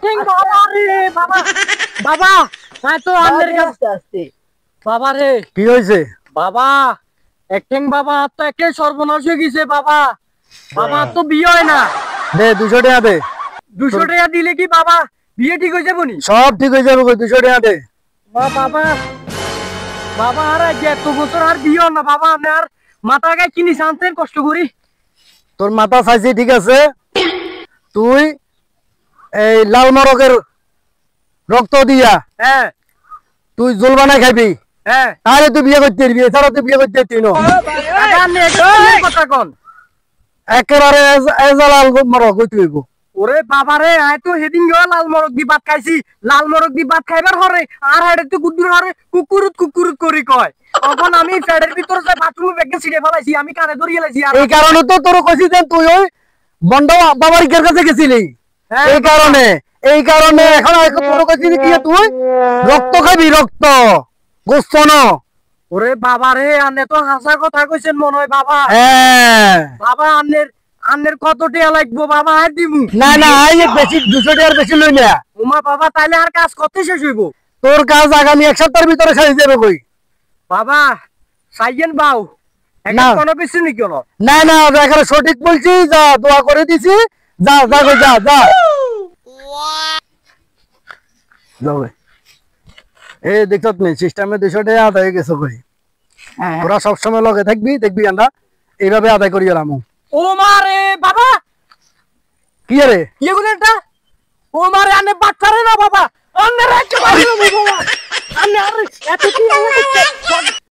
ঠ্যাং বাবা রে বাবা বাবা তাই তো আন্নের কাছে আসছে বাবা রে কি হইছে বাবা এক ঠ্যাং বাবা তো একে সর্বনাশ হয়ে গেছে বাবা বাবা তো বিয়ে হয় না দে 200 টাকা দে 200 টাকা দিলে কি বাবা বিয়ে ঠিক হয়ে যাবে নি সব ঠিক হয়ে যাবে 200 টাকা দে বাবা বাবা আর এত বছর আর বিয়ে হয় না বাবা আমি আর মাথা গায়ে কিনি শান্তের কষ্ট করি তোর মাথা চাইছি ঠিক আছে তুই এই লাল মরকের রক্ত দিয়া হ্যাঁ তুই জল বানাই খাবি হ্যাঁ তাহলে তুই বিয়ে করতে পারবি এছাড়া তুই বিয়ে করতে পারবি না কথা কন একেবারে লাল মরক হইতে হইব ওরে বাবা রে আয় তো হেদিন লাল মরক দি ভাত খাইছি লাল মরক দি ভাত খাইবার হরে আর হেডে তো গুদ্দুর হরে কুকুরুত করি কয় তখন আমি ফ্যাডের ভিতরে যাই বাথরুমে ব্যাগে ছিড়ে ফেলাইছি আমি কানে ধরিয়ে লাইছি আর এই কারণে তো তোর কইছি যে তুই ওই বন্ড বাবার কাছে গেছিলি এই কারণে এখন তোর কইছি কি তুই রক্ত খাবি রক্ত গোস্ত না ওরে বাবা রে আন্নে তো হাসা কথা কইছেন মনে হয় বাবা হ্যাঁ বাবা আন্নের কত টাকা লাগবো বাবা আর দিমু না না এই বেশি 200 টাকার বেশি লই না ওমা বাবা তাইলে আর কাজ কত শেষ হইব তোর কাজ আগামী 1 সপ্তাহের ভিতরে শেষ যাবে কই বাবা সাইয়েন বাউ না কোনো কিছু নি কেন না না এখানে সঠিক বলছি যা দোয়া করে দিছি যা যা কই যা যা যাও এই দেখত নি সিস্টেমে 200 টাকা আদায় হয়ে গেছে কই তোরা সব সময় লগে থাকবি দেখবি আমরা এইভাবে আদায় করি গেলাম ও মারে বাবা কি রে এগুলো এটা ও মারে আনে বাচ্চারে না বাবা আন্নে রাখতে পারবো বাবা আন্নে আর এত কি